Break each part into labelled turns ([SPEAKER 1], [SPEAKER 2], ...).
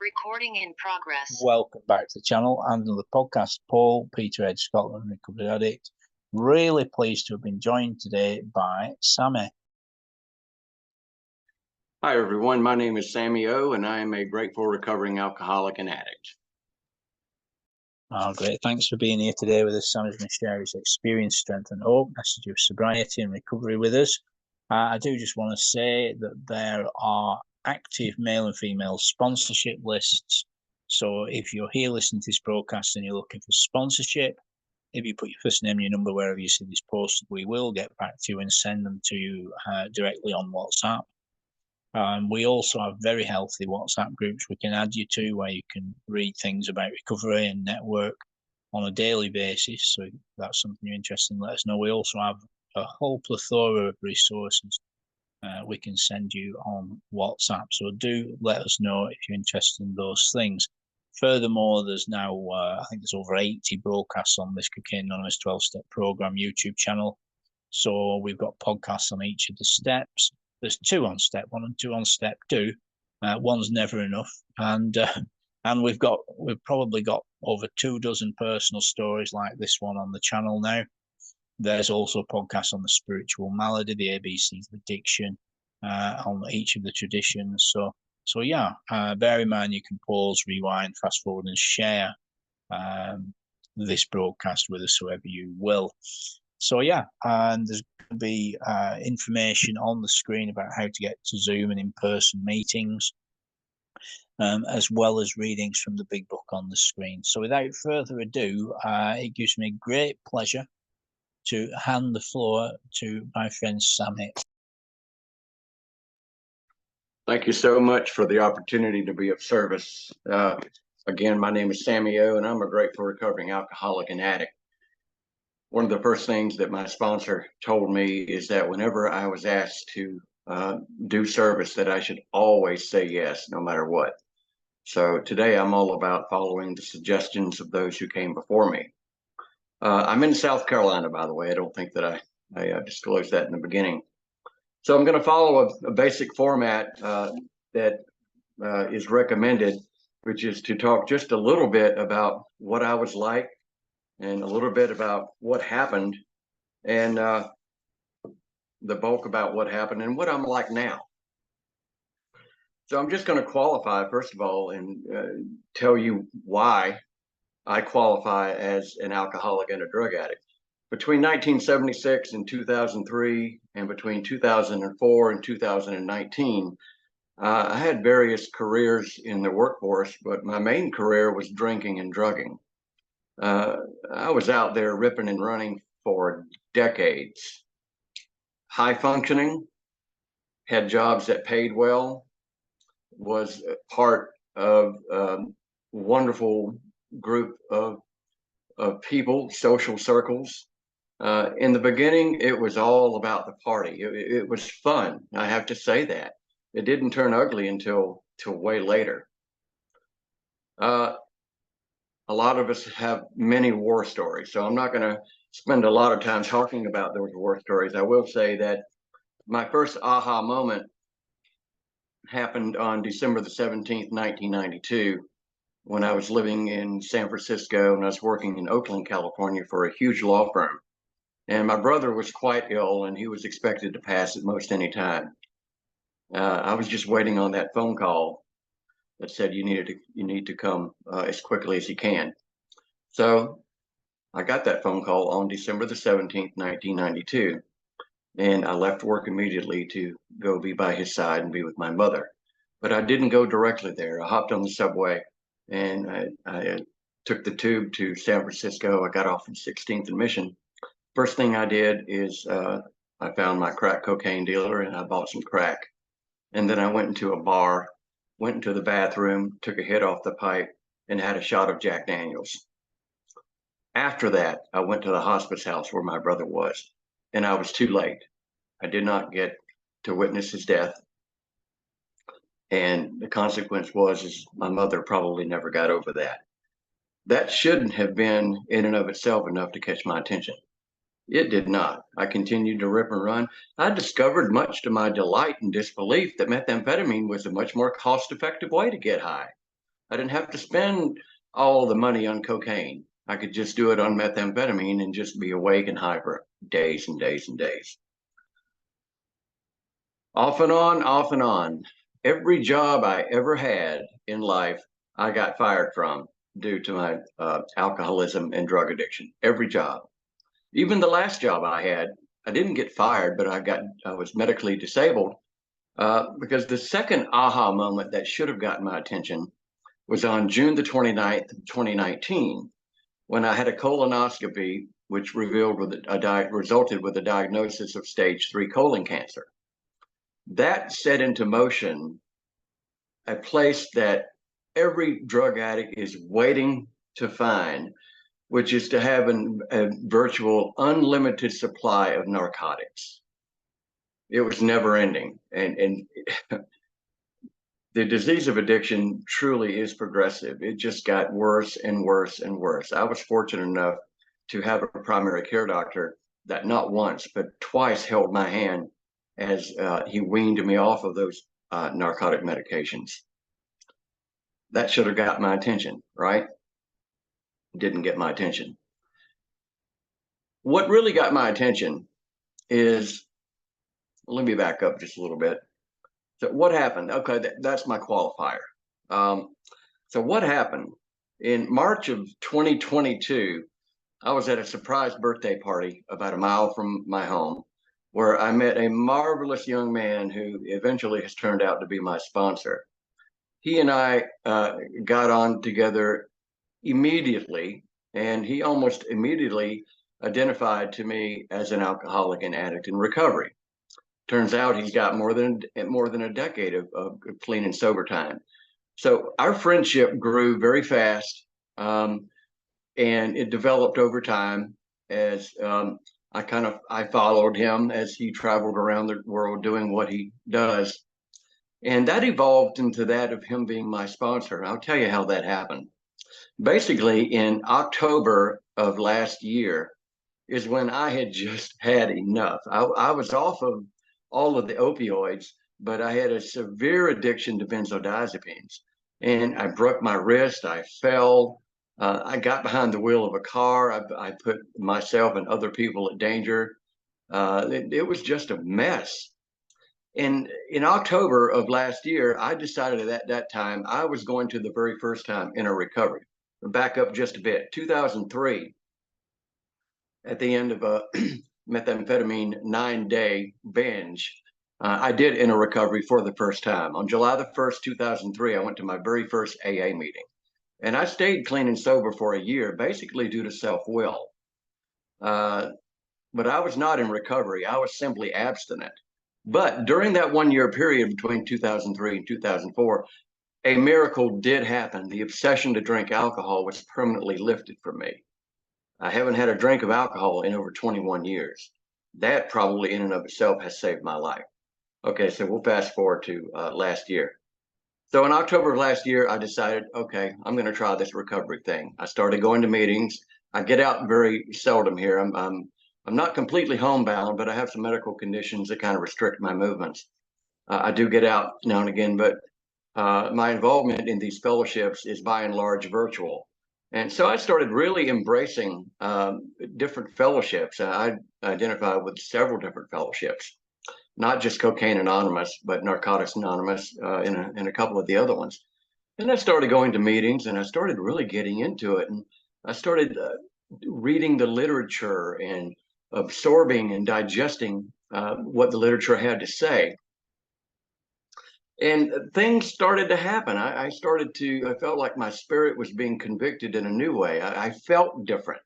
[SPEAKER 1] Recording in progress. Welcome back to the channel and another podcast. Paul, Peterhead, Scotland, recovery addict. Really pleased to have been joined today by Sammy.
[SPEAKER 2] Hi everyone, my name is Sammy O and I am a grateful recovering alcoholic and addict.
[SPEAKER 1] Oh, great. Thanks for being here today with us. Sammy's going to share his experience, strength and hope, message of sobriety and recovery with us. I do just want to say that there are active male and female sponsorship lists. So if you're here listening to this broadcast and you're looking for sponsorship, if you put your first name and your number wherever you see this posted, we will get back to you and send them to you directly on WhatsApp. We also have very healthy WhatsApp groups we can add you to where you can read things about recovery and network on a daily basis. So if that's something you're interested in, let us know. We also have a whole plethora of resources we can send you on WhatsApp. So do let us know if you're interested in those things. Furthermore, there's now, I think there's over 80 broadcasts on this Cocaine Anonymous 12-step program YouTube channel. So we've got podcasts on each of the steps. There's 2 on step 1 and 2 on step 2. One's never enough. And we've probably got over 24 personal stories like this one on the channel now. There's also podcasts on the spiritual malady, the ABCs of addiction, on each of the traditions. So yeah, bear in mind you can pause, rewind, fast forward, and share this broadcast with us, whoever you will. So yeah, and there's going to be information on the screen about how to get to Zoom and in-person meetings, as well as readings from the big book on the screen. So without further ado, it gives me great pleasure to hand the floor to my friend Sammy.
[SPEAKER 2] Thank you so much for the opportunity to be of service. Again, my name is Sammy O and I'm a grateful recovering alcoholic and addict. One of the first things that my sponsor told me is that whenever I was asked to do service, that I should always say yes, no matter what. So today I'm all about following the suggestions of those who came before me. I'm in South Carolina, by the way. I don't think that I disclosed that in the beginning. So I'm going to follow a basic format that is recommended, which is to talk just a little bit about what I was like and a little bit about what happened and the bulk about what happened and what I'm like now. So I'm just going to qualify, first of all, and tell you why I qualify as an alcoholic and a drug addict. Between 1976 and 2003, and between 2004 and 2019, I had various careers in the workforce, but my main career was drinking and drugging. I was out there ripping and running for decades. High functioning, had jobs that paid well, was part of a wonderful group of people, social circles. In the beginning, it was all about the party. It was fun. I have to say that. It didn't turn ugly until way later. A lot of us have many war stories, so I'm not going to spend a lot of time talking about those war stories. I will say that my first aha moment happened on December the 17th, 1992, when I was living in San Francisco and I was working in Oakland, California for a huge law firm. And my brother was quite ill and he was expected to pass at most any time. I was just waiting on that phone call that said you need to come as quickly as you can. So I got that phone call on December the 17th, 1992. And I left work immediately to go be by his side and be with my mother. But I didn't go directly there. I hopped on the subway and I took the tube to San Francisco. I got off in 16th and Mission. First thing I did is I found my crack cocaine dealer and I bought some crack. And then I went into a bar, went into the bathroom, took a hit off the pipe and had a shot of Jack Daniels. After that, I went to the hospice house where my brother was, and I was too late. I did not get to witness his death. And the consequence was my mother probably never got over that. That shouldn't have been in and of itself enough to catch my attention. It did not. I continued to rip and run. I discovered, much to my delight and disbelief, that methamphetamine was a much more cost-effective way to get high. I didn't have to spend all the money on cocaine. I could just do it on methamphetamine and just be awake and high for days and days and days. Off and on, off and on. Every job I ever had in life, I got fired from due to my alcoholism and drug addiction. Every job. Even the last job I had, I didn't get fired, but I was medically disabled because the second aha moment that should have gotten my attention was on June the 29th, 2019, when I had a colonoscopy, which resulted with a diagnosis of stage 3 colon cancer. That set into motion a place that every drug addict is waiting to find, which is to have a virtual unlimited supply of narcotics. It was never ending. And the disease of addiction truly is progressive. It just got worse and worse and worse. I was fortunate enough to have a primary care doctor that not once, but twice held my hand as he weaned me off of those narcotic medications. That should have got my attention, right? Didn't get my attention. What really got my attention is, let me back up just a little bit. So what happened? Okay, that's my qualifier. So what happened? In March of 2022, I was at a surprise birthday party about a mile from my home, where I met a marvelous young man who eventually has turned out to be my sponsor. He and I got on together immediately, and he almost immediately identified to me as an alcoholic and addict in recovery. Turns out he's got more than a decade of clean and sober time. So our friendship grew very fast, and it developed over time as I followed him as he traveled around the world doing what he does. And that evolved into that of him being my sponsor. And I'll tell you how that happened. Basically, in October of last year is when I had just had enough. I was off of all of the opioids, but I had a severe addiction to benzodiazepines. And I broke my wrist, I fell, I got behind the wheel of a car, I put myself and other people at danger. It was just a mess. And in October of last year, I decided at that time I was going to the very first time in a recovery. Back up just a bit, 2003, at the end of a methamphetamine 9-day binge, I did enter recovery for the first time. On July the 1st, 2003, I went to my very first AA meeting. And I stayed clean and sober for a year, basically due to self-will. But I was not in recovery. I was simply abstinent. But during that 1-year period between 2003 and 2004, a miracle did happen. The obsession to drink alcohol was permanently lifted from me. I haven't had a drink of alcohol in over 21 years. That probably in and of itself has saved my life. Okay, so we'll fast forward to last year. So in October of last year, I decided, okay, I'm going to try this recovery thing. I started going to meetings. I get out very seldom here. I'm not completely homebound, but I have some medical conditions that kind of restrict my movements. I do get out now and again, but my involvement in these fellowships is by and large virtual. And so I started really embracing different fellowships. I identify with several different fellowships, not just Cocaine Anonymous, but Narcotics Anonymous and a couple of the other ones. And I started going to meetings and I started really getting into it. And I started reading the literature and absorbing and digesting what the literature had to say. And things started to happen. I felt like my spirit was being convicted in a new way. I felt different.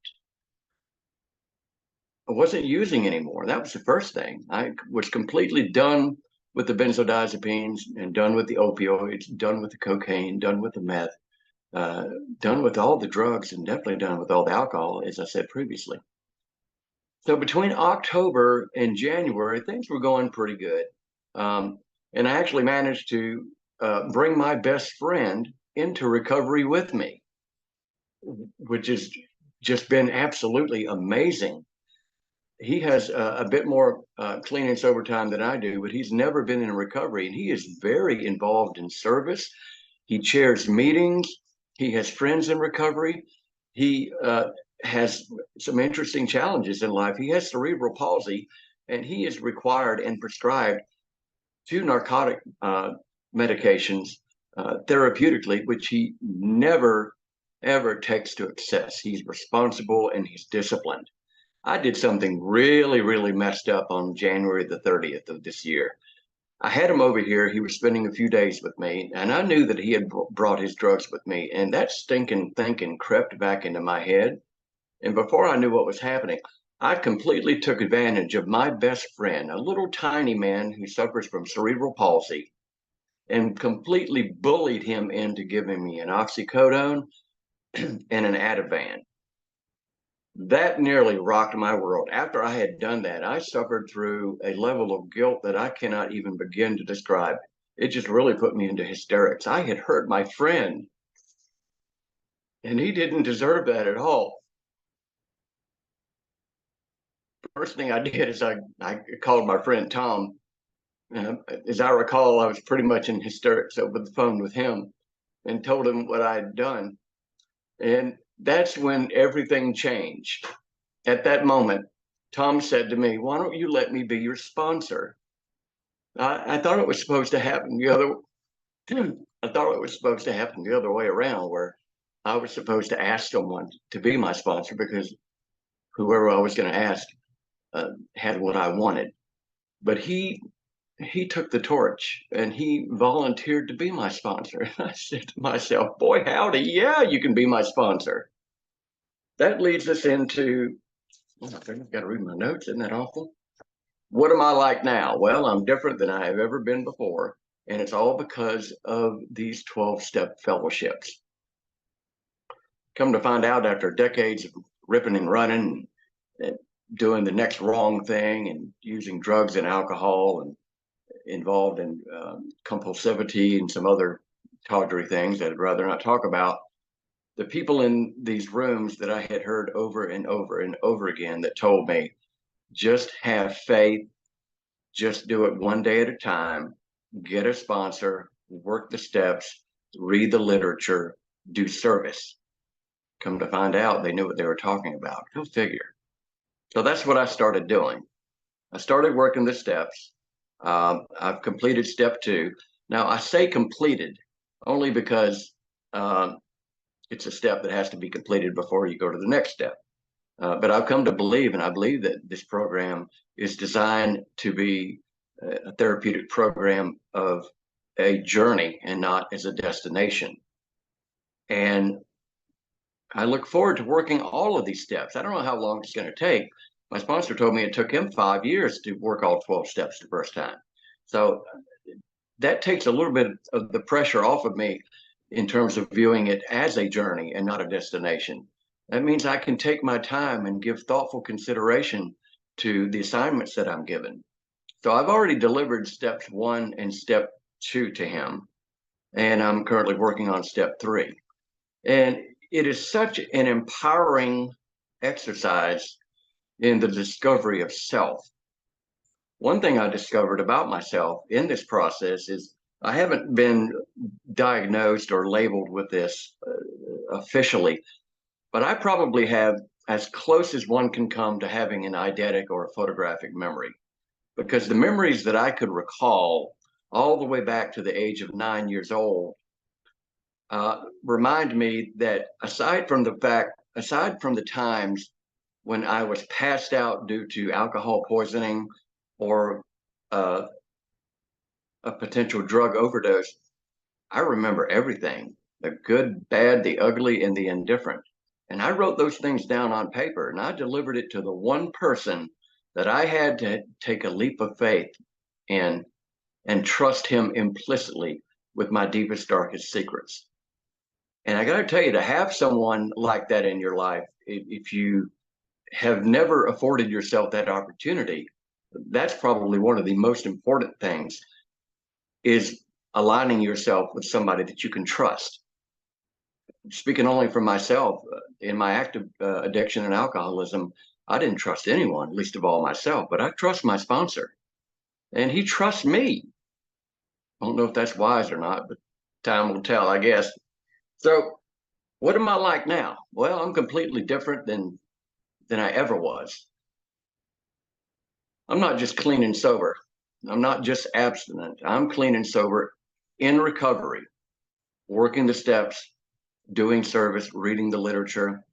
[SPEAKER 2] I wasn't using anymore. That was the first thing. I was completely done with the benzodiazepines and done with the opioids, done with the cocaine, done with the meth, done with all the drugs, and definitely done with all the alcohol, as I said previously. So between October and January, things were going pretty good. And I actually managed to bring my best friend into recovery with me, which has just been absolutely amazing. He has a bit more clean and sober time than I do, but he's never been in recovery, and he is very involved in service. He chairs meetings. He has friends in recovery. He has some interesting challenges in life. He has cerebral palsy, and he is required and prescribed 2 narcotic medications therapeutically, which he never, ever takes to excess. He's responsible and he's disciplined. I did something really, really messed up on January the 30th of this year. I had him over here. He was spending a few days with me, and I knew that he had brought his drugs with me. And that stinking thinking crept back into my head. And before I knew what was happening, I completely took advantage of my best friend, a little tiny man who suffers from cerebral palsy, and completely bullied him into giving me an oxycodone and an Ativan. That nearly rocked my world. After I had done that, I suffered through a level of guilt that I cannot even begin to describe. It just really put me into hysterics. I had hurt my friend, and he didn't deserve that at all. First thing I did is I called my friend Tom. As I recall, I was pretty much in hysterics over the phone with him and told him what I had done. And that's when everything changed. At that moment, Tom said to me, "Why don't you let me be your sponsor?" I thought it was supposed to happen the other. I thought it was supposed to happen the other way around, where I was supposed to ask someone to be my sponsor because whoever I was going to ask had what I wanted. But he took the torch and he volunteered to be my sponsor. And I said to myself, "Boy, howdy, yeah, you can be my sponsor." That leads us into, I've got to read my notes. Isn't that awful? What am I like now? Well, I'm different than I have ever been before. And it's all because of these 12-step fellowships. Come to find out, after decades of ripping and running and doing the next wrong thing and using drugs and alcohol and involved in compulsivity and some other tawdry things that I'd rather not talk about, the people in these rooms that I had heard over and over and over again that told me, just have faith, just do it one day at a time, get a sponsor, work the steps, read the literature, do service. Come to find out, they knew what they were talking about. Go figure. So that's what I started doing. I started working the steps. I've completed step 2. Now, I say completed only because it's a step that has to be completed before you go to the next step. But I've come to believe, and I believe that this program is designed to be a therapeutic program of a journey and not as a destination. And I look forward to working all of these steps. I don't know how long it's going to take. My sponsor told me it took him 5 years to work all 12 steps the first time. So that takes a little bit of the pressure off of me in terms of viewing it as a journey and not a destination. That means I can take my time and give thoughtful consideration to the assignments that I'm given. So I've already delivered steps 1 and step 2 to him, and I'm currently working on step 3. And it is such an empowering exercise in the discovery of self. One thing I discovered about myself in this process is I haven't been diagnosed or labeled with this officially, but I probably have as close as one can come to having an eidetic or a photographic memory, because the memories that I could recall all the way back to the age of 9 years old remind me that aside from the times when I was passed out due to alcohol poisoning or a potential drug overdose, I remember everything, the good, bad, the ugly, and the indifferent. And I wrote those things down on paper, and I delivered it to the one person that I had to take a leap of faith in and trust him implicitly with my deepest, darkest secrets. And I got to tell you, to have someone like that in your life, if you have never afforded yourself that opportunity, that's probably one of the most important things, is aligning yourself with somebody that you can trust. Speaking only for myself, in my active addiction and alcoholism, I didn't trust anyone, least of all myself, but I trust my sponsor, and he trusts me. I don't know if that's wise or not, but time will tell, I guess. So what am I like now? Well, I'm completely different than I ever was. I'm not just clean and sober. I'm not just abstinent. I'm clean and sober in recovery, working the steps, doing service, reading the literature.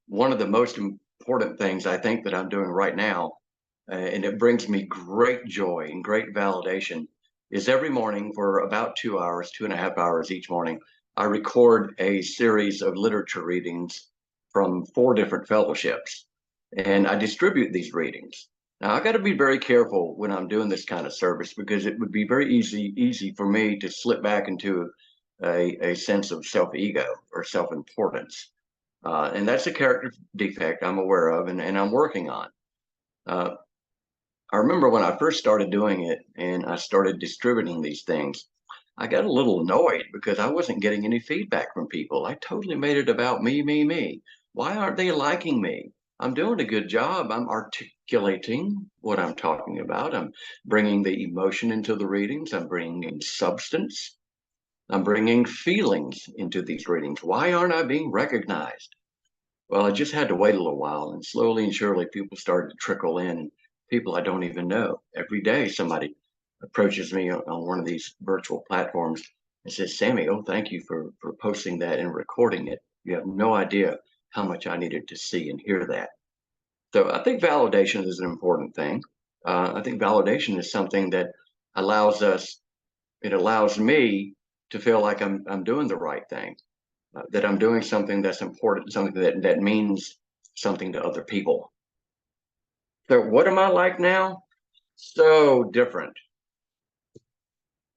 [SPEAKER 2] One of the most important things I think that I'm doing right now, and it brings me great joy and great validation, is every morning for about 2 hours, 2.5 hours each morning, I record a series of literature readings from 4 different fellowships, and I distribute these readings. Now, I got to be very careful when I'm doing this kind of service, because it would be very easy for me to slip back into a sense of self-ego or self-importance. And that's a character defect I'm aware of, and I'm working on. I remember when I first started doing it and I started distributing these things, I got a little annoyed because I wasn't getting any feedback from people. I totally made it about me, me, me. Why aren't they liking me? I'm doing a good job. I'm articulating what I'm talking about. I'm bringing the emotion into the readings. I'm bringing substance. I'm bringing feelings into these readings. Why aren't I being recognized? Well, I just had to wait a little while, and slowly and surely people started to trickle in, people I don't even know. Every day somebody approaches me on one of these virtual platforms and says, Sammy, oh, thank you for posting that and recording it. You have no idea how much I needed to see and hear that. So I think validation is an important thing. I think validation is something that allows me to feel like I'm doing the right thing. That I'm doing something that's important, something that means something to other people. So what am I like now? So different.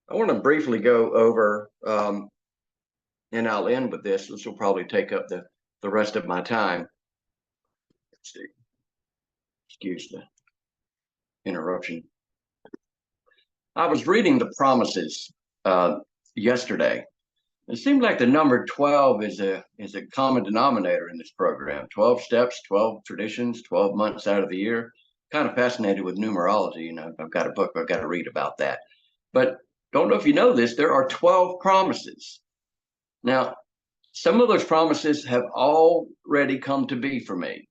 [SPEAKER 2] I want to briefly go over, and I'll end with this. This will probably take up the rest of my time. Let's see. Excuse the interruption. I was reading the promises yesterday. It seemed like the number 12 is a common denominator in this program. 12 steps, 12 traditions, 12 months out of the year. Kind of fascinated with numerology. You know, I've got a book I've got to read about that. But don't know if you know this, there are 12 promises. Now, some of those promises have already come to be for me.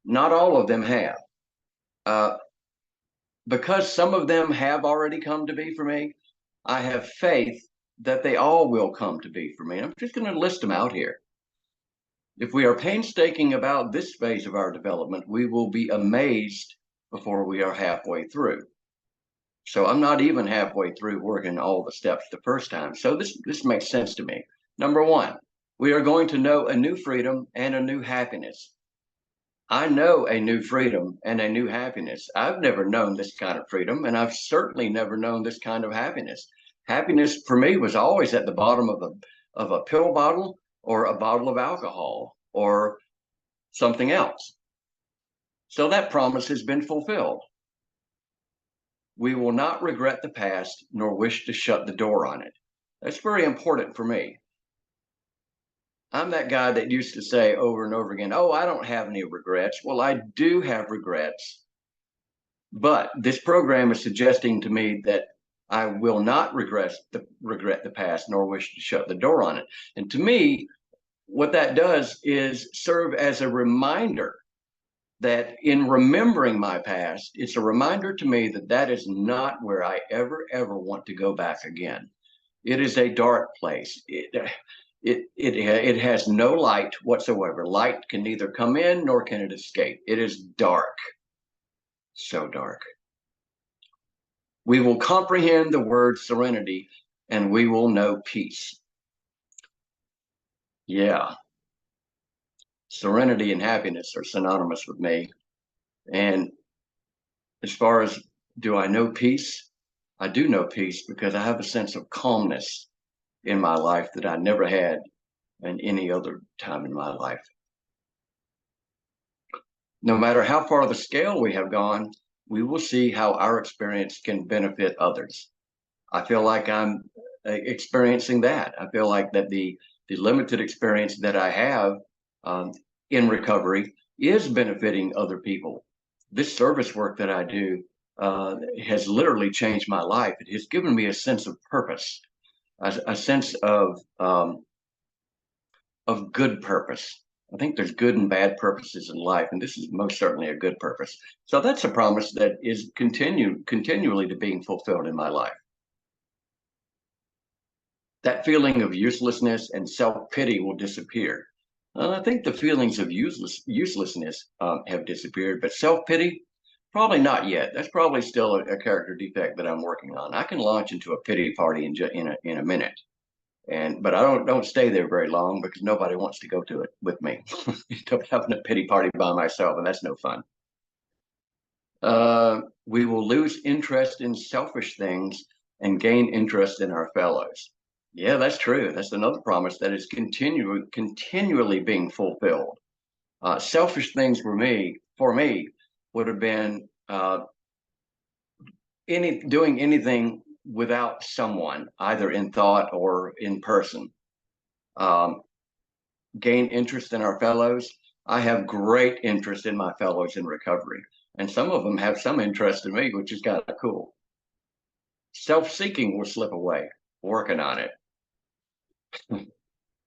[SPEAKER 2] Not all of them have. Because some of them have already come to be for me, I have faith that they all will come to be for me. I'm just going to list them out here. If we are painstaking about this phase of our development, we will be amazed before we are halfway through. So I'm not even halfway through working all the steps the first time. So this makes sense to me. Number 1, we are going to know a new freedom and a new happiness. I know a new freedom and a new happiness. I've never known this kind of freedom, and I've certainly never known this kind of happiness. Happiness for me was always at the bottom of a pill bottle or a bottle of alcohol or something else. So that promise has been fulfilled. We will not regret the past nor wish to shut the door on it. That's very important for me. I'm that guy that used to say over and over again, oh, I don't have any regrets. Well, I do have regrets. But this program is suggesting to me that I will not regret the past nor wish to shut the door on it. And to me, what that does is serve as a reminder that in remembering my past, it's a reminder to me that that is not where I ever want to go back again. It is a dark place. It has no light whatsoever. Light can neither come in nor can it escape. It is dark, so dark. We will comprehend the word serenity and we will know peace. Yeah. Serenity and happiness are synonymous with me. And as far as do I know peace? I do know peace because I have a sense of calmness in my life that I never had in any other time in my life. No matter how far the scale we have gone, we will see how our experience can benefit others. I feel like I'm experiencing that. I feel like that the limited experience that I have in recovery is benefiting other people. This service work that I do has literally changed my life. It has given me a sense of purpose. a sense of good purpose. I think there's good and bad purposes in life, and this is most certainly a good purpose. So that's a promise that is continually to being fulfilled in my life. That feeling of uselessness and self-pity will disappear. I think the feelings of uselessness have disappeared, but self-pity, probably not yet. That's probably still a character defect that I'm working on. I can launch into a pity party in a minute, but I don't stay there very long because nobody wants to go to it with me. I'm having a pity party by myself, and that's no fun. We will lose interest in selfish things and gain interest in our fellows. Yeah, that's true. That's another promise that is continually being fulfilled. Selfish things for me would have been doing anything without someone, either in thought or in person. Gain interest in our fellows. I have great interest in my fellows in recovery, and some of them have some interest in me, which is kind of cool. Self-seeking will slip away. Working on it.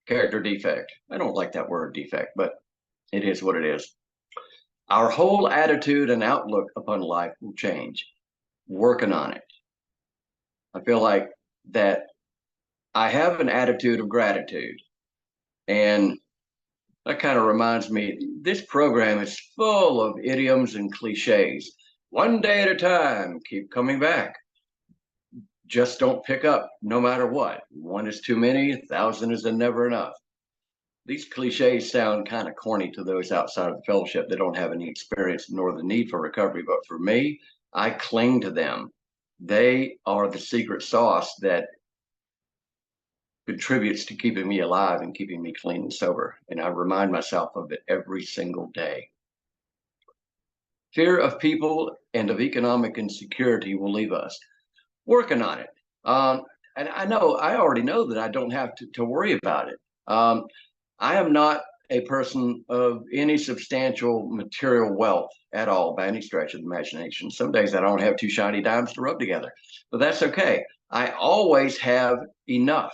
[SPEAKER 2] Character defect. I don't like that word defect, but it is what it is. Our whole attitude and outlook upon life will change. Working on it. I feel like that I have an attitude of gratitude, and that kind of reminds me, this program is full of idioms and cliches. One day at a time, keep coming back. Just don't pick up no matter what. One is too many, 1,000 is never enough. These cliches sound kind of corny to those outside of the fellowship that don't have any experience nor the need for recovery. But for me, I cling to them. They are the secret sauce that contributes to keeping me alive and keeping me clean and sober. And I remind myself of it every single day. Fear of people and of economic insecurity will leave us. Working on it. And I already know that I don't have to worry about it. I am not a person of any substantial material wealth at all by any stretch of the imagination. Some days I don't have two shiny dimes to rub together, but that's okay. I always have enough.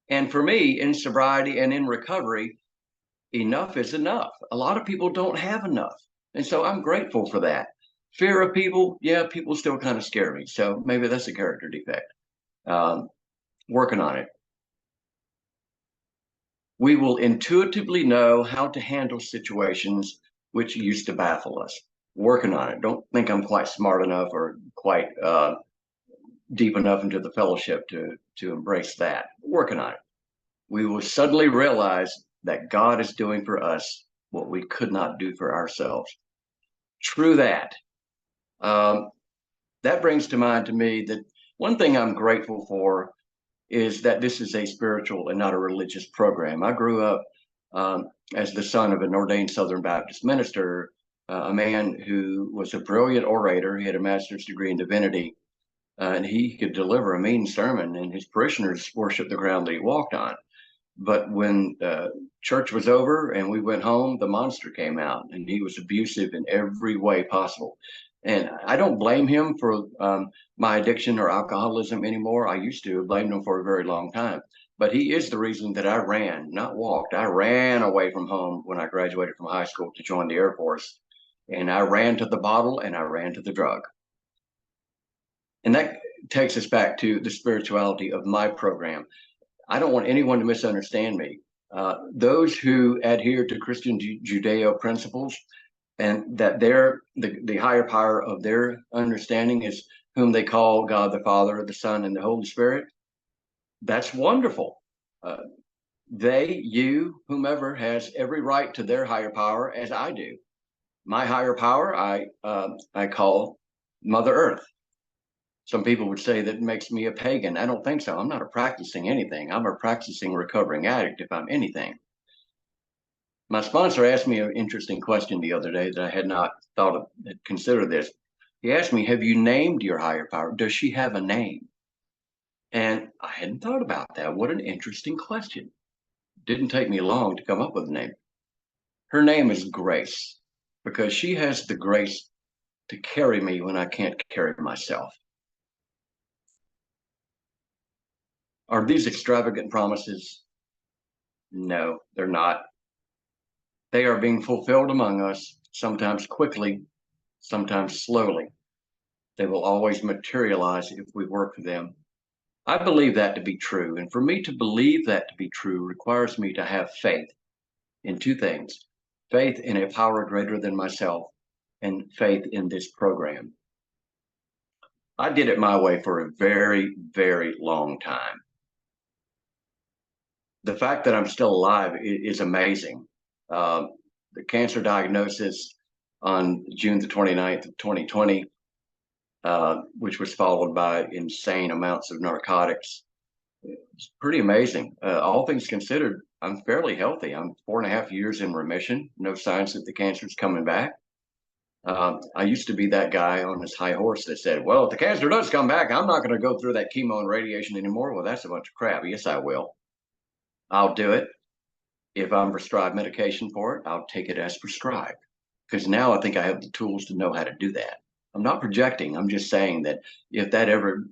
[SPEAKER 2] And for me, in sobriety and in recovery, enough is enough. A lot of people don't have enough. And so I'm grateful for that. Fear of people, yeah, people still kind of scare me. So maybe that's a character defect. Working on it. We will intuitively know how to handle situations which used to baffle us. Working on it. Don't think I'm quite smart enough or quite deep enough into the fellowship to embrace that. Working on it. We will suddenly realize that God is doing for us what we could not do for ourselves. True that. That brings to mind to me that one thing I'm grateful for is that this is a spiritual and not a religious program. I grew up as the son of an ordained Southern Baptist minister, a man who was a brilliant orator. He had a master's degree in divinity, and he could deliver a mean sermon, and his parishioners worshiped the ground that he walked on. But when church was over and we went home, the monster came out, and he was abusive in every way possible. And I don't blame him for my addiction or alcoholism anymore. I used to blame him for a very long time. But he is the reason that I ran, not walked. I ran away from home when I graduated from high school to join the Air Force. And I ran to the bottle and I ran to the drug. And that takes us back to the spirituality of my program. I don't want anyone to misunderstand me. Those who adhere to Christian Judeo principles and that the higher power of their understanding is whom they call God the Father, the Son, and the Holy Spirit, that's wonderful. You, whomever has every right to their higher power, as I do. My higher power, I call Mother Earth. Some people would say that makes me a pagan. I don't think so. I'm not a practicing anything. I'm a practicing recovering addict if I'm anything. My sponsor asked me an interesting question the other day that I had not considered this. He asked me, have you named your higher power? Does she have a name? And I hadn't thought about that. What an interesting question. Didn't take me long to come up with a name. Her name is Grace because she has the grace to carry me when I can't carry myself. Are these extravagant promises? No, they're not. They are being fulfilled among us, sometimes quickly, sometimes slowly. They will always materialize if we work for them. I believe that to be true. And for me to believe that to be true requires me to have faith in two things: faith in a power greater than myself, and faith in this program. I did it my way for a very, very long time. The fact that I'm still alive is amazing. The cancer diagnosis on June the 29th of 2020, which was followed by insane amounts of narcotics, it's pretty amazing. All things considered, I'm fairly healthy. I'm 4.5 years in remission. No signs that the cancer is coming back. I used to be that guy on his high horse that said, well, if the cancer does come back, I'm not going to go through that chemo and radiation anymore. Well, that's a bunch of crap. Yes, I will. I'll do it. If I'm prescribed medication for it, I'll take it as prescribed, because now I think I have the tools to know how to do that. I'm not projecting. I'm just saying that if that ever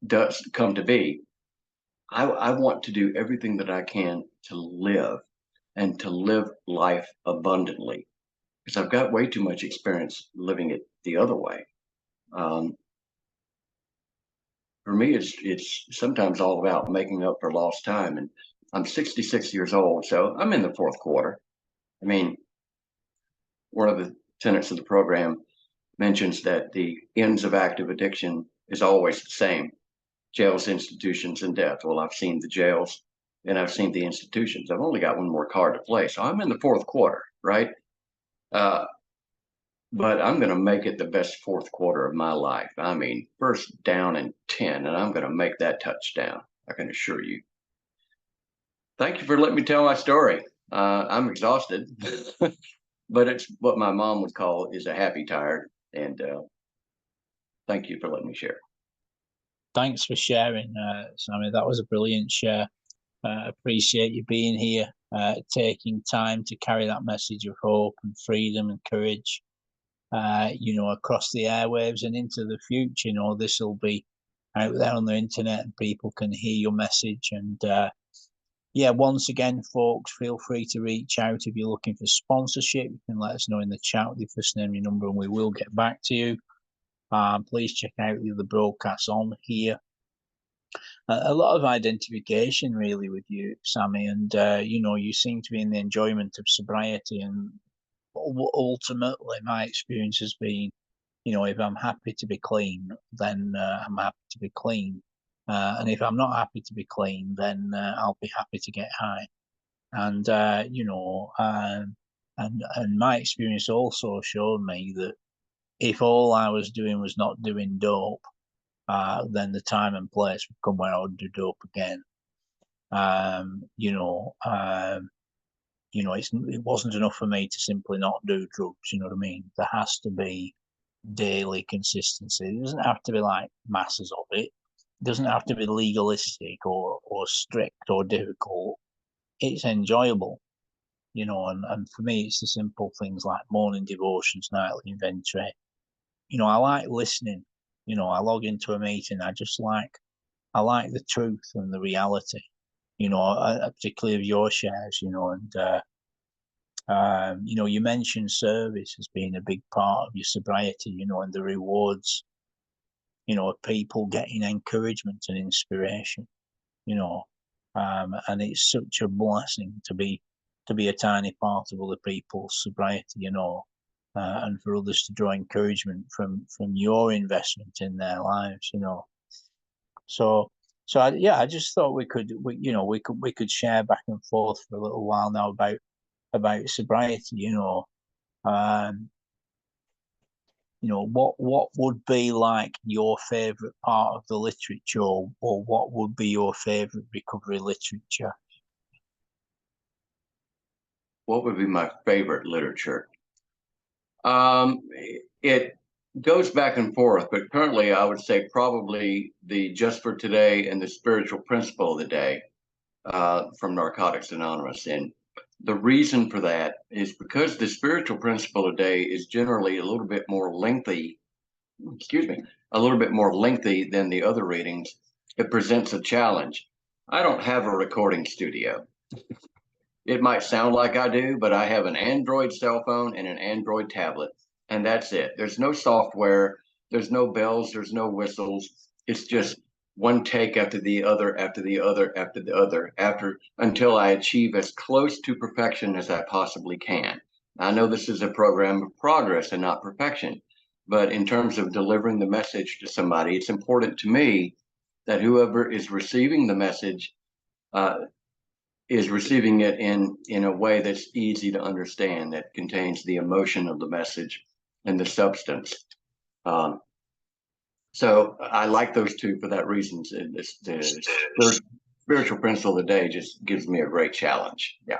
[SPEAKER 2] does come to be, I want to do everything that I can to live and to live life abundantly, because I've got way too much experience living it the other way. Um, for me, it's sometimes all about making up for lost time. And I'm 66 years old, so I'm in the fourth quarter. I mean, one of the tenets of the program mentions that the ends of active addiction is always the same: jails, institutions, and death. Well, I've seen the jails and I've seen the institutions. I've only got one more card to play. So I'm in the fourth quarter, right? Uh, but I'm going to make it the best fourth quarter of my life. I mean, first down and 10, and I'm going to make that touchdown. I can assure you. Thank you for letting me tell my story. I'm exhausted, but it's what my mom would call is a happy tired. And thank you for letting me share.
[SPEAKER 1] Thanks for sharing, Sammy. That was a brilliant share. Appreciate you being here, taking time to carry that message of hope and freedom and courage, across the airwaves and into the future. This will be out there on the internet and people can hear your message. And once again, folks, feel free to reach out if you're looking for sponsorship. You can let us know in the chat with your first name, your number, and we will get back to you. Please check out the other broadcasts on here. A lot of identification really with you, Sammy, and you seem to be in the enjoyment of sobriety. And ultimately, my experience has been, if I'm happy to be clean, then I'm happy to be clean, and if I'm not happy to be clean, then I'll be happy to get high. And and my experience also showed me that if all I was doing was not doing dope, then the time and place would come where I would do dope again. It wasn't enough for me to simply not do drugs. You know what I mean? There has to be daily consistency. It doesn't have to be like masses of it. It doesn't have to be legalistic or strict or difficult. It's enjoyable, and for me, it's the simple things like morning devotions, nightly inventory. I like listening. I log into a meeting. I like the truth and the reality, particularly of your shares, and you mentioned service as being a big part of your sobriety, and the rewards, of people getting encouragement and inspiration, and it's such a blessing to be a tiny part of other people's sobriety, and for others to draw encouragement from your investment in their lives, So, I just thought we could share back and forth for a little while now about sobriety. What would be like your favorite part of the literature, or what would be your favorite recovery literature?
[SPEAKER 2] What would be my favorite literature? It goes back and forth, but currently I would say probably the Just for Today and the Spiritual Principle of the Day from Narcotics Anonymous. And the reason for that is because the Spiritual Principle of the Day is generally a little bit more lengthy, a little bit more lengthy than the other readings. it presents a challenge. I don't have a recording studio. It might sound like I do, but I have an Android cell phone and an Android tablet, and that's it. There's no software, there's no bells, there's no whistles. It's just one take after the other, after the other, after the other, after until I achieve as close to perfection as I possibly can. I know this is a program of progress and not perfection, but in terms of delivering the message to somebody, it's important to me that whoever is receiving the message is receiving it in a way that's easy to understand, that contains the emotion of the message and the substance. So I like those two for that reason. The spiritual principle of the day just gives me a great challenge. Yeah.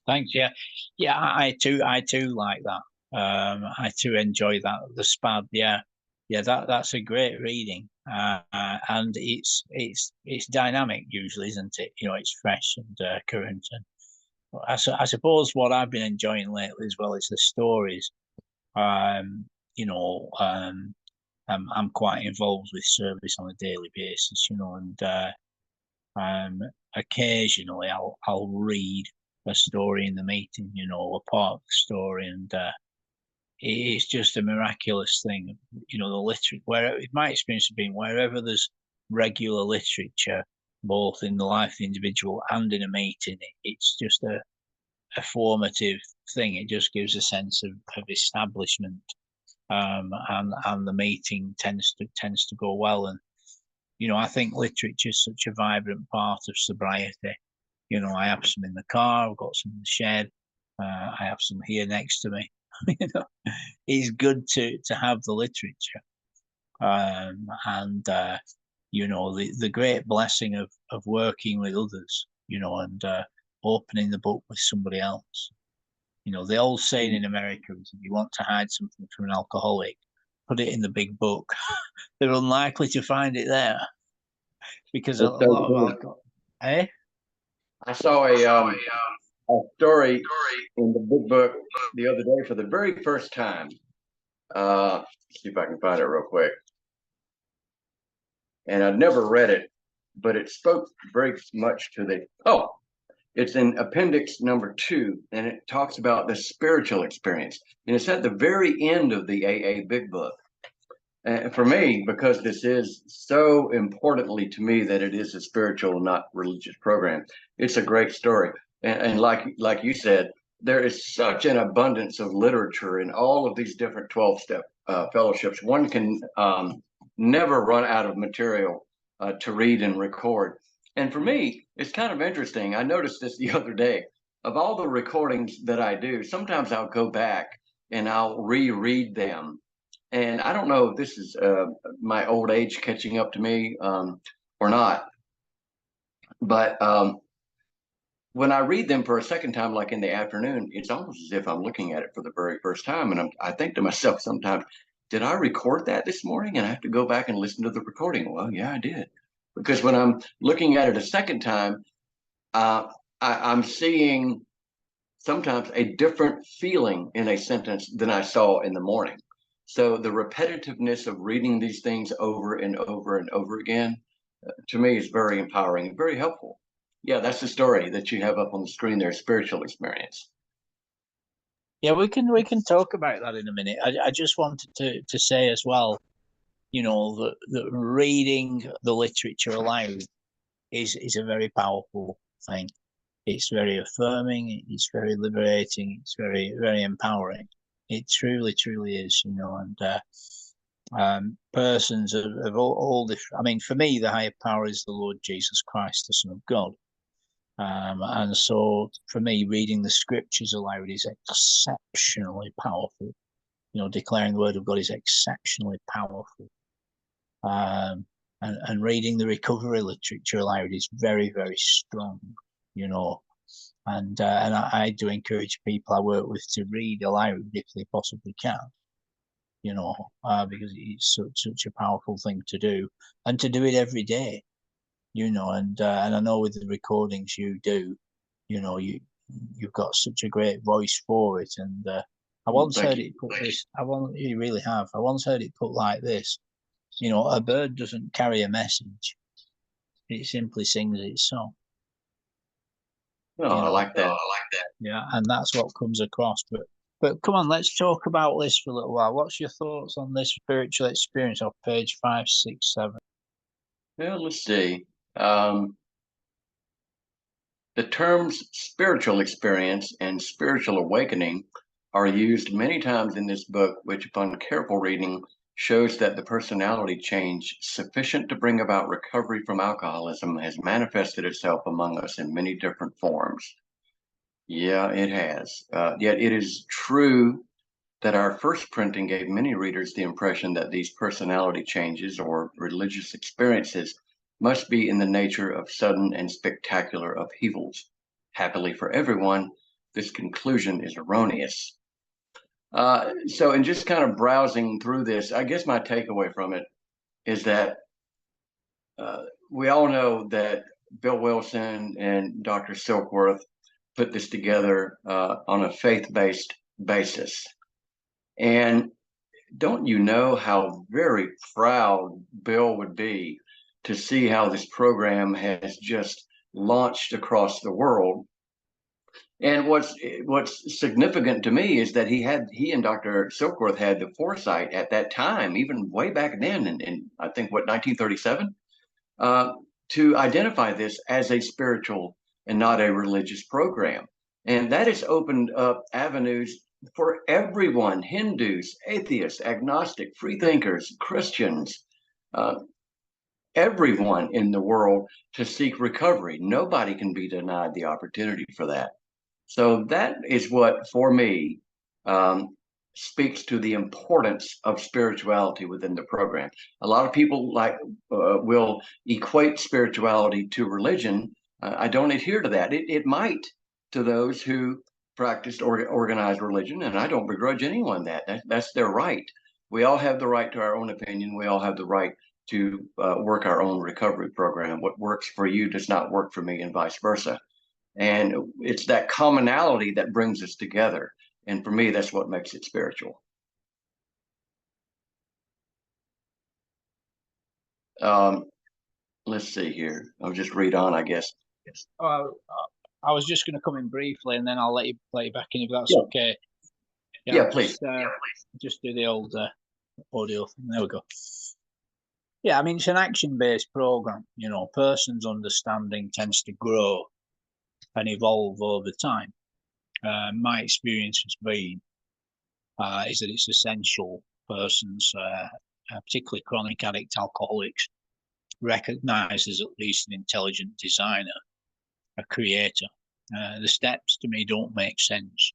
[SPEAKER 1] Thanks. Yeah, yeah. I too like that. I too enjoy that. The SPAD. Yeah, yeah. That's a great reading. And it's dynamic usually, isn't it? You know, it's fresh and current. And I suppose what I've been enjoying lately as well is the stories. You know, I'm quite involved with service on a daily basis. You know, and occasionally I'll read a story in the meeting. You know, a part of the story, and it's just a miraculous thing. You know, the literature, where my experience has been, wherever there's regular literature, both in the life of the individual and in a meeting, it's just a formative thing. It just gives a sense of establishment, and the meeting tends to go well. And you know, I think literature is such a vibrant part of sobriety. You know, I have some in the car, I've got some in the shed, I have some here next to me. You know, it's good to have the literature, and you know, the great blessing of working with others. You know, and opening the book with somebody else. You know, the old saying in America is if you want to hide something from an alcoholic, put it in the big book. They're unlikely to find it there because a
[SPEAKER 2] That's so
[SPEAKER 1] lot of
[SPEAKER 2] cool.
[SPEAKER 1] alcohol. Eh?
[SPEAKER 2] I saw a story in the big book the other day for the very first time. See if I can find it real quick. And I'd never read it, but it spoke very much to it's in appendix number 2, and it talks about the spiritual experience. And it's at the very end of the AA Big Book. And for me, because this is so importantly to me that it is a spiritual, not religious program, it's a great story. And like you said, there is such an abundance of literature in all of these different 12-step fellowships. One can never run out of material to read and record. And for me, it's kind of interesting. I noticed this the other day. Of all the recordings that I do, sometimes I'll go back and I'll reread them. And I don't know if this is my old age catching up to me or not. But when I read them for a second time, like in the afternoon, it's almost as if I'm looking at it for the very first time. And I think to myself sometimes, did I record that this morning? And I have to go back and listen to the recording. Well, yeah, I did. Because when I'm looking at it a second time, I'm seeing sometimes a different feeling in a sentence than I saw in the morning. So the repetitiveness of reading these things over and over and over again, to me, is very empowering and very helpful. Yeah, that's the story that you have up on the screen there, spiritual experience.
[SPEAKER 1] Yeah, we can talk about that in a minute. I just wanted to say as well, you know, that reading the literature aloud is a very powerful thing. It's very affirming. It's very liberating. It's very empowering. It truly is, you know. And persons of all different. I mean, for me, the higher power is the Lord Jesus Christ, the Son of God. And so, for me, reading the scriptures aloud is exceptionally powerful. You know, declaring the word of God is exceptionally powerful. And reading the recovery literature aloud is very strong. You know, and I do encourage people I work with to read aloud if they possibly can. You know, because it's such a powerful thing to do, and to do it every day. You know, and I know with the recordings you do, you know, you've got such a great voice for it. And I once heard it put this. You really have. I once heard it put like this: You know, a bird doesn't carry a message. It simply sings its song.
[SPEAKER 2] Oh, I like that.
[SPEAKER 1] Yeah, and that's what comes across. But come on, let's talk about this for a little while. What's your thoughts on this spiritual experience on page 5, 6, 7?
[SPEAKER 2] Well, let's see. The terms spiritual experience and spiritual awakening are used many times in this book, which upon careful reading shows that the personality change sufficient to bring about recovery from alcoholism has manifested itself among us in many different forms. Yeah, it has. Yet it is true that our first printing gave many readers the impression that these personality changes or religious experiences must be in the nature of sudden and spectacular upheavals. Happily for everyone, this conclusion is erroneous. So, in just kind of browsing through this, I guess my takeaway from it is that we all know that Bill Wilson and Dr. Silkworth put this together on a faith-based basis. And don't you know how very proud Bill would be to see how this program has just launched across the world? And what's significant to me is that he and Dr. Silkworth had the foresight at that time, even way back then, in I think 1937, to identify this as a spiritual and not a religious program. And that has opened up avenues for everyone: Hindus, atheists, agnostic, free thinkers, Christians, uh, everyone in the world to seek recovery. Nobody can be denied the opportunity for that. So that is what, for me, speaks to the importance of spirituality within the program. A lot of people will equate spirituality to religion. I don't adhere to that. It might to those who practiced organized religion, and I don't begrudge anyone that's their right. We all have the right to our own opinion. We all have the right to work our own recovery program. What works for you does not work for me, and vice versa. And it's that commonality that brings us together. And for me, that's what makes it spiritual. Let's see here. I'll just read on, I guess.
[SPEAKER 1] Yes. I was just going to come in briefly, and then I'll let you play back in if that's okay.
[SPEAKER 2] Yeah, please.
[SPEAKER 1] Just do the old audio thing. There we go. Yeah, I mean, it's an action-based program. You know, person's understanding tends to grow and evolve over time. My experience has been is that it's essential persons, particularly chronic addict alcoholics, recognise as at least an intelligent designer, a creator. The steps to me don't make sense.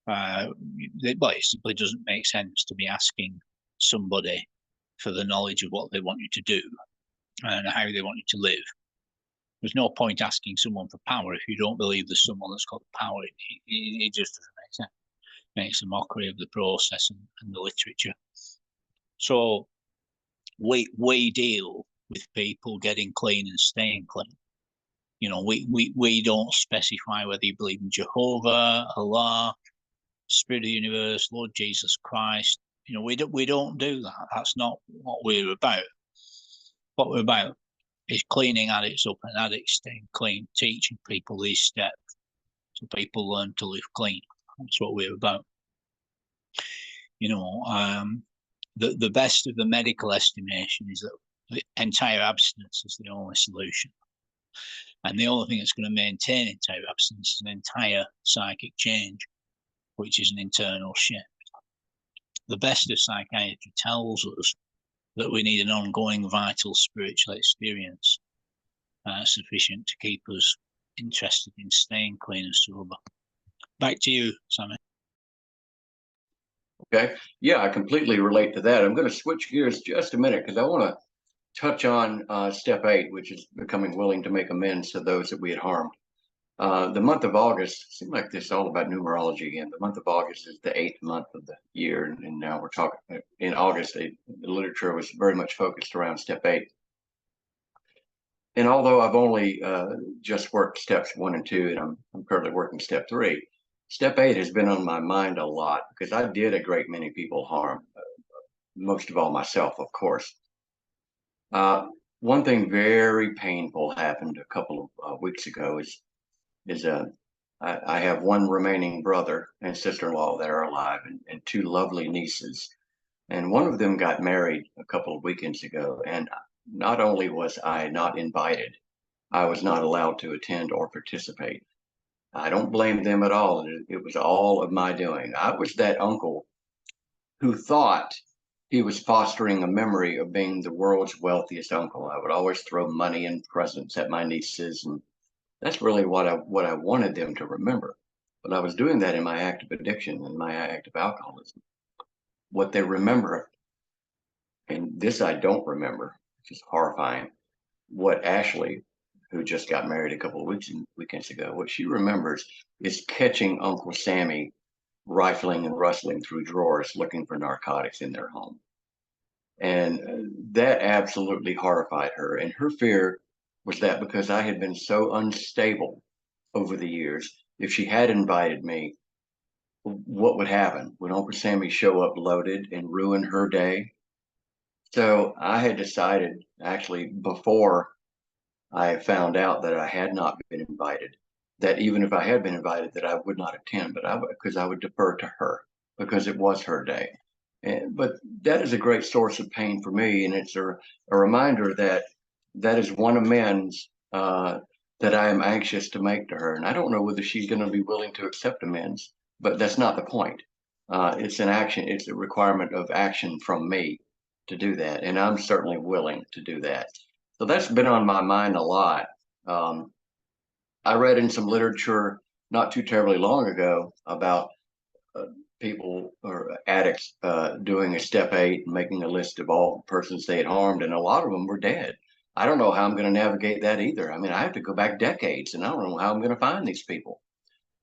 [SPEAKER 1] It simply doesn't make sense to be asking somebody for the knowledge of what they want you to do and how they want you to live. There's no point asking someone for power if you don't believe there's someone that's got the power. It just doesn't make sense. It makes a mockery of the process and the literature. So we deal with people getting clean and staying clean. You know, we don't specify whether you believe in Jehovah, Allah, Spirit of the Universe, Lord Jesus Christ. You know, we don't do that. That's not what we're about. What we're about is cleaning addicts up and addicts staying clean, teaching people these steps so people learn to live clean. That's what we're about. You know, the best of the medical estimation is that the entire abstinence is the only solution. And the only thing that's going to maintain entire abstinence is an entire psychic change, which is an internal shift. The best of psychiatry tells us that we need an ongoing vital spiritual experience sufficient to keep us interested in staying clean and sober. Back to you, Sammy.
[SPEAKER 2] Okay. Yeah, I completely relate to that. I'm going to switch gears just a minute because I want to touch on step 8, which is becoming willing to make amends to those that we had harmed. The month of August seems like this is all about numerology again. The month of August is the 8th month of the year, and now we're talking in August. The literature was very much focused around step 8. And although I've only just worked steps 1 and 2, and I'm currently working step 3, step 8 has been on my mind a lot because I did a great many people harm, most of all myself, of course. One thing very painful happened a couple of weeks ago is I have one remaining brother and sister-in-law that are alive, and two lovely nieces. And one of them got married a couple of weekends ago. And not only was I not invited, I was not allowed to attend or participate. I don't blame them at all. It was all of my doing. I was that uncle who thought he was fostering a memory of being the world's wealthiest uncle. I would always throw money and presents at my nieces, and that's really what I wanted them to remember. But I was doing that in my act of addiction and my act of alcoholism. What they remember, and this I don't remember, which is horrifying, what Ashley, who just got married a couple of weekends ago, what she remembers is catching Uncle Sammy rifling and rustling through drawers looking for narcotics in their home. And that absolutely horrified her. And her fear was that because I had been so unstable over the years, if she had invited me, what would happen? Would Uncle Sammy show up loaded and ruin her day? So I had decided, actually, before I found out that I had not been invited, that even if I had been invited, that I would not attend, because I would defer to her because it was her day. But that is a great source of pain for me, and it's a reminder that that is one amends that I am anxious to make to her. And I don't know whether she's going to be willing to accept amends, but that's not the point. It's an action. It's a requirement of action from me to do that, and I'm certainly willing to do that. So that's been on my mind a lot. Um, I read in some literature not too terribly long ago about uh, people or addicts doing a step 8 and making a list of all persons they had harmed, and a lot of them were dead. I don't know how I'm going to navigate that either. I mean, I have to go back decades, and I don't know how I'm going to find these people.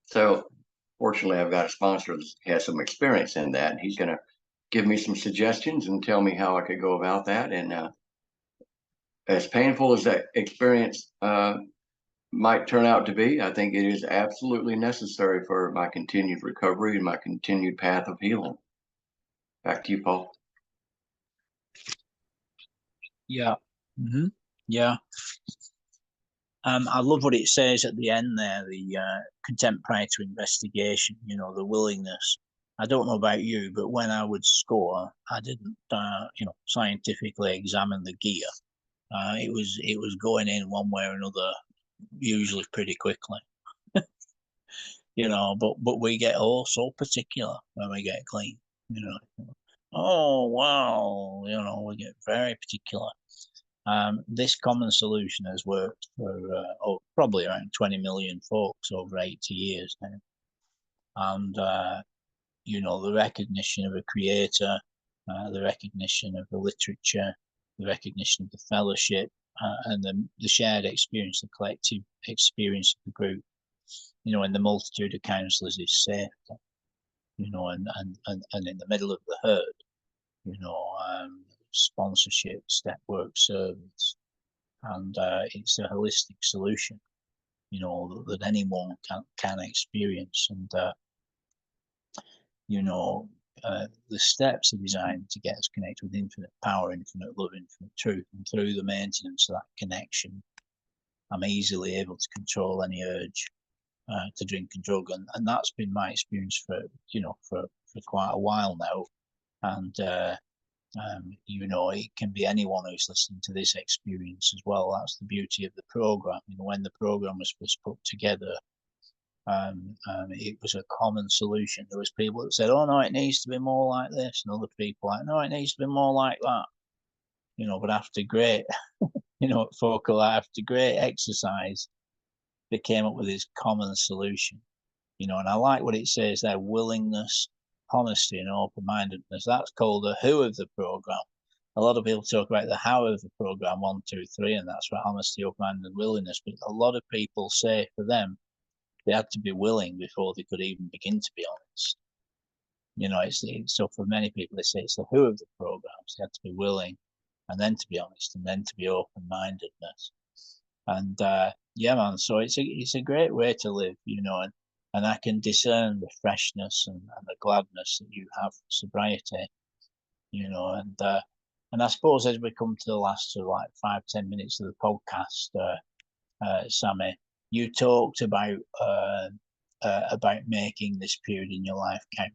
[SPEAKER 2] So, fortunately, I've got a sponsor that has some experience in that, and he's going to give me some suggestions and tell me how I could go about that. And as painful as that experience might turn out to be, I think it is absolutely necessary for my continued recovery and my continued path of healing. Back to you, Paul.
[SPEAKER 1] Yeah. Mm-hmm. Yeah. I love what it says at the end there, the contempt prior to investigation, the willingness. I don't know about you, but when I would score, I didn't, scientifically examine the gear. It was going in one way or another, usually pretty quickly. But we get all so particular when we get clean. Oh wow, we get very particular. This common solution has worked for probably around 20 million folks over 80 years now. And, the recognition of a creator, the recognition of the literature, the recognition of the fellowship, and the shared experience, the collective experience of the group, and the multitude of counselors is safety, and in the middle of the herd, sponsorship, Stepwork service, and it's a holistic solution, that anyone can experience. And the steps are designed to get us connected with infinite power, infinite love, infinite truth, and through the maintenance of that connection, I'm easily able to control any urge to drink and drug, and that's been my experience for quite a while now. And it can be anyone who's listening to this experience as well. That's the beauty of the program. When the program was put together, it was a common solution. There was people that said, "Oh no, it needs to be more like this," and other people like, "No, it needs to be more like that." But after great, after great exercise, they came up with this common solution. And I like what it says there: willingness, honesty, and open-mindedness. That's called the who of the program. A lot of people talk about the how of the program, 1, 2, 3, and that's what honesty, open-mindedness, and willingness. But a lot of people say for them, they had to be willing before they could even begin to be honest. So for many people, they say it's the who of the programs. They had to be willing, and then to be honest, and then to be open-mindedness. And yeah, man. So it's a great way to live, and I can discern the freshness and the gladness that you have for sobriety, and And I suppose as we come to the last sort of like 5-10 minutes of the podcast, Sammy, you talked about making this period in your life count,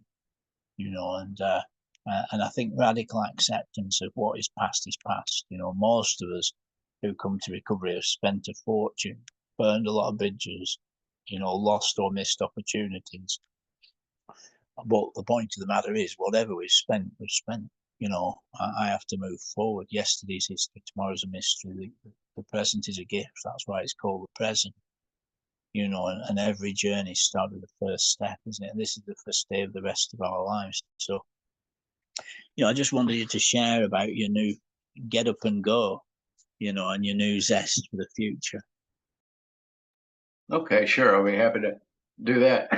[SPEAKER 1] and I think radical acceptance of what is past is past. Most of us who come to recovery have spent a fortune, burned a lot of bridges, lost or missed opportunities. But the point of the matter is, whatever we've spent, we've spent. I have to move forward. Yesterday's history, tomorrow's a mystery. The present is a gift. That's why it's called the present. And every journey starts with the first step, isn't it? And this is the first day of the rest of our lives. So, I just wanted you to share about your new get up and go, and your new zest for the future.
[SPEAKER 2] Okay, sure. I'll be happy to do that.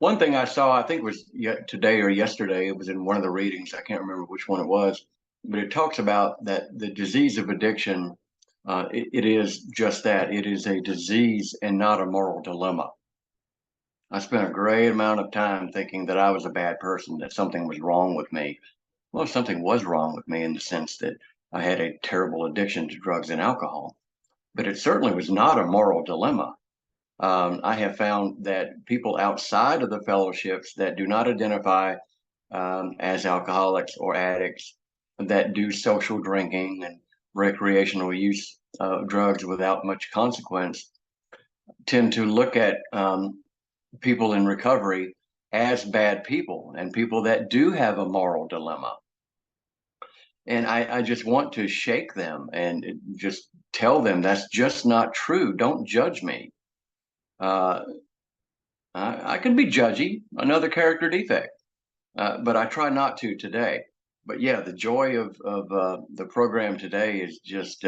[SPEAKER 2] One thing I saw, I think it was today or yesterday, it was in one of the readings. I can't remember which one it was, but it talks about that the disease of addiction, it is just that. It is a disease and not a moral dilemma. I spent a great amount of time thinking that I was a bad person, that something was wrong with me. Well, something was wrong with me in the sense that I had a terrible addiction to drugs and alcohol, but it certainly was not a moral dilemma. I have found that people outside of the fellowships that do not identify as alcoholics or addicts, that do social drinking and recreational use of drugs without much consequence, tend to look at people in recovery as bad people and people that do have a moral dilemma. And I just want to shake them and just tell them that's just not true. Don't judge me. I can be judgy, another character defect, but I try not to today. But yeah, the joy of the program today is just,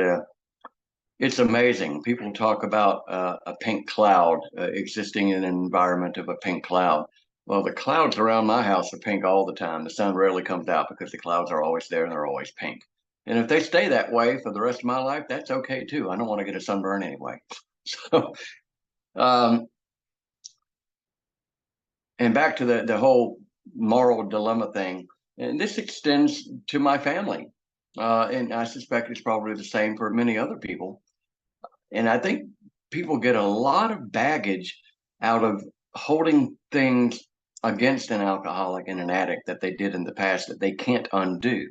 [SPEAKER 2] it's amazing. People talk about a pink cloud existing in an environment of a pink cloud. Well, the clouds around my house are pink all the time. The sun rarely comes out because the clouds are always there and they're always pink. And if they stay that way for the rest of my life, that's okay too. I don't want to get a sunburn anyway. So, and back to the whole moral dilemma thing, and this extends to my family. And I suspect it's probably the same for many other people. And I think people get a lot of baggage out of holding things against an alcoholic and an addict that they did in the past that they can't undo.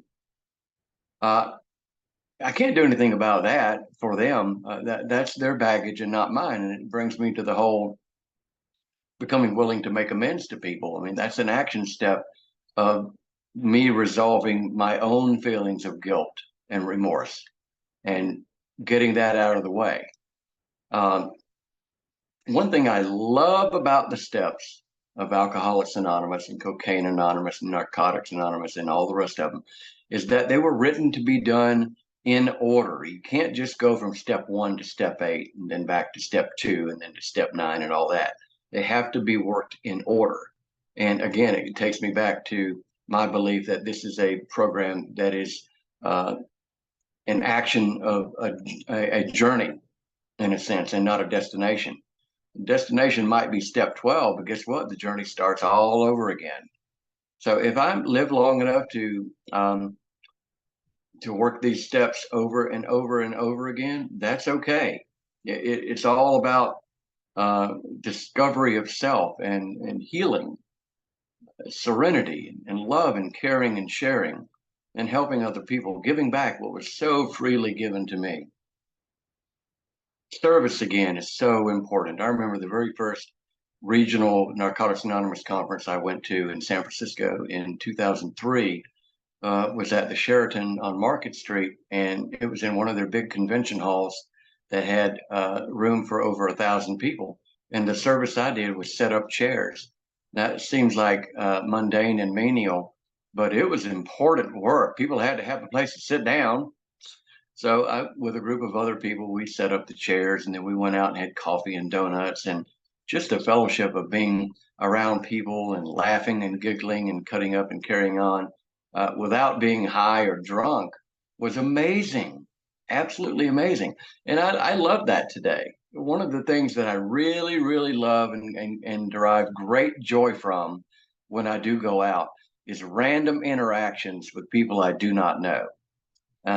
[SPEAKER 2] I can't do anything about that for them. That's their baggage and not mine. And it brings me to the whole becoming willing to make amends to people. I mean, that's an action step of me resolving my own feelings of guilt and remorse and getting that out of the way. One thing I love about the steps of Alcoholics Anonymous and Cocaine Anonymous and Narcotics Anonymous and all the rest of them is that they were written to be done in order. You can't just go from step 1 to step 8 and then back to step 2 and then to step 9 and all that. They have to be worked in order. And again, it takes me back to my belief that this is a program that is an action of a journey in a sense and not a destination. Destination might be step 12, but guess what? The journey starts all over again. So if I live long enough to work these steps over and over and over again, that's okay. It's all about discovery of self and healing, serenity and love and caring and sharing and helping other people, giving back what was so freely given to me. Service again is so important. I remember the very first regional Narcotics Anonymous conference I went to in San Francisco in 2003 was at the Sheraton on Market Street, and it was in one of their big convention halls that had room for over 1,000 people. And the service I did was set up chairs. That seems like mundane and menial, but it was important work. People had to have a place to sit down. So with a group of other people, we set up the chairs, and then we went out and had coffee and donuts, and just a fellowship of being around people and laughing and giggling and cutting up and carrying on without being high or drunk was amazing, absolutely amazing. And I love that today. One of the things that I really, really love and derive great joy from when I do go out is random interactions with people I do not know.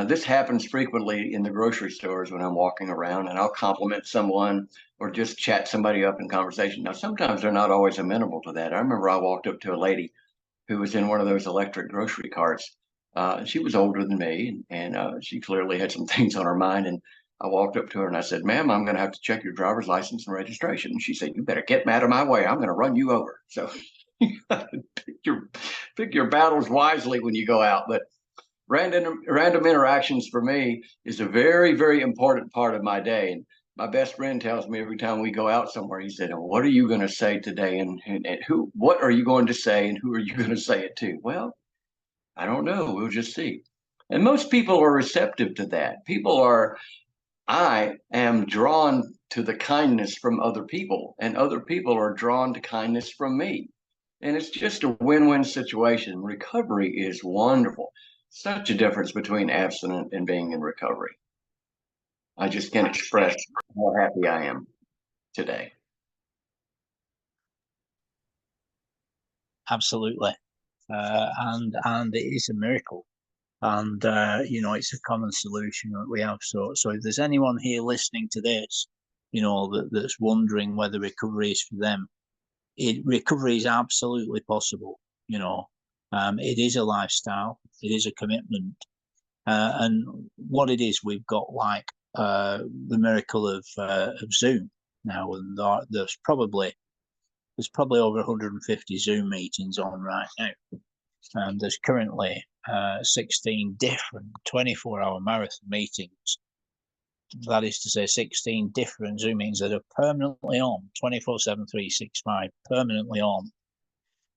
[SPEAKER 2] This happens frequently in the grocery stores when I'm walking around, and I'll compliment someone or just chat somebody up in conversation. Now, sometimes they're not always amenable to that. I remember I walked up to a lady who was in one of those electric grocery carts. She was older than me, and she clearly had some things on her mind. And I walked up to her and I said, "Ma'am, I'm going to have to check your driver's license and registration." And she said, "You better get out of my way. I'm going to run you over." So you got to pick your battles wisely when you go out. But random interactions for me is a very, very important part of my day. And my best friend tells me every time we go out somewhere, he said, "What are you going to say today? And what are you going to say? And who are you going to say it to?" Well, I don't know. We'll just see. And most people are receptive to that. I am drawn to the kindness from other people, and other people are drawn to kindness from me. And it's just a win-win situation. Recovery is wonderful. Such a difference between abstinent and being in recovery. I just can't express how happy I am today.
[SPEAKER 1] Absolutely. And it is a miracle. And it's a common solution that we have. So if there's anyone here listening to this, that's wondering whether recovery is for them, recovery is absolutely possible. It is a lifestyle, it is a commitment, and what it is, we've got like the miracle of Zoom now, and there's probably over 150 Zoom meetings on right now. There's currently 16 different 24-hour marathon meetings. That is to say, 16 different Zoom meetings that are permanently on, 24/7, 365, permanently on.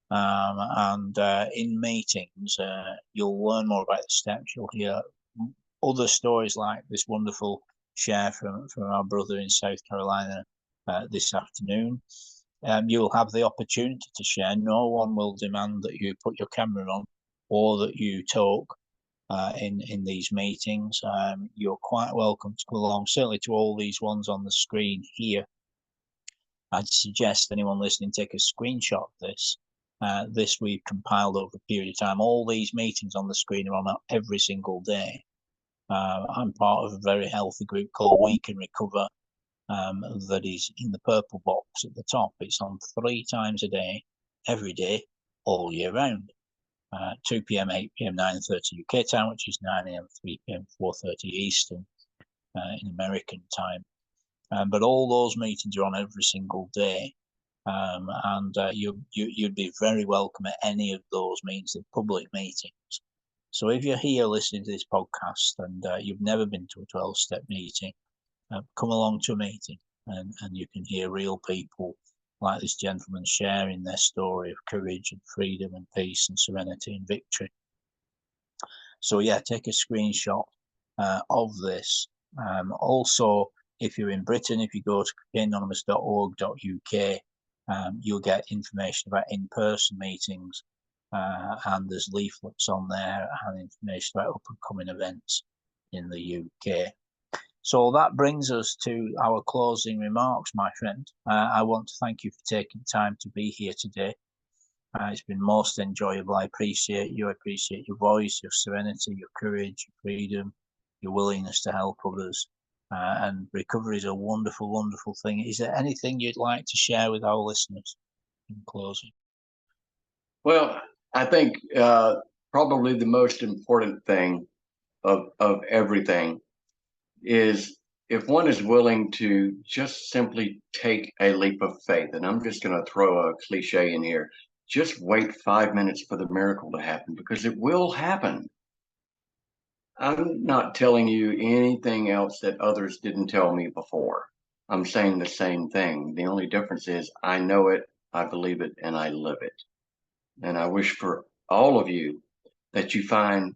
[SPEAKER 1] And in meetings, you'll learn more about the steps. You'll hear other stories like this wonderful share from our brother in South Carolina this afternoon. You'll have the opportunity to share. No one will demand that you put your camera on or that you talk in these meetings. You're quite welcome to come along, certainly to all these ones on the screen here. I'd suggest anyone listening take a screenshot of this. This we've compiled over a period of time. All these meetings on the screen are on every single day. I'm part of a very healthy group called We Can Recover, that is in the purple box at the top. It's on 3 times a day, every day, all year round. 2 p.m., 8 p.m., 9:30 UK time, which is 9 a.m., 3 p.m., 4:30 Eastern in American time. But all those meetings are on every single day. And you'd be very welcome at any of those meetings, the public meetings. So if you're here listening to this podcast and you've never been to a 12-step meeting, come along to a meeting and you can hear real people like this gentleman sharing their story of courage and freedom and peace and serenity and victory. So yeah, take a screenshot of this. Also, if you're in Britain, if you go to cocaineanonymous.org.uk, you'll get information about in-person meetings, and there's leaflets on there and information about up-and-coming events in the UK. So that brings us to our closing remarks, my friend. I want to thank you for taking time to be here today. It's been most enjoyable. I appreciate you. I appreciate your voice, your serenity, your courage, your freedom, your willingness to help others. And recovery is a wonderful, wonderful thing. Is there anything you'd like to share with our listeners in closing?
[SPEAKER 2] Well, I think probably the most important thing of everything is if one is willing to just simply take a leap of faith, and I'm just going to throw a cliche in here, just wait 5 minutes for the miracle to happen, because it will happen. I'm not telling you anything else that others didn't tell me before. I'm saying the same thing. The only difference is I know it, I believe it, and I live it. And I wish for all of you that you find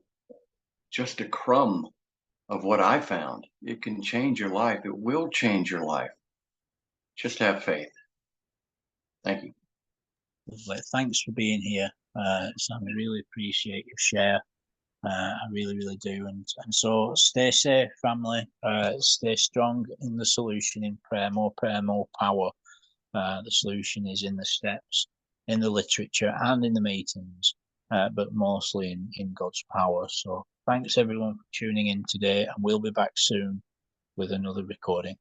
[SPEAKER 2] just a crumb of what I found. It can change your life. It will change your life. Just have faith. Thank you.
[SPEAKER 1] Lovely. Thanks for being here, Sam. I really appreciate your share. I really, really do. And so stay safe, family. Stay strong in the solution, in prayer, more power. The solution is in the steps, in the literature, and in the meetings. but mostly in God's power. So thanks everyone for tuning in today, and we'll be back soon with another recording.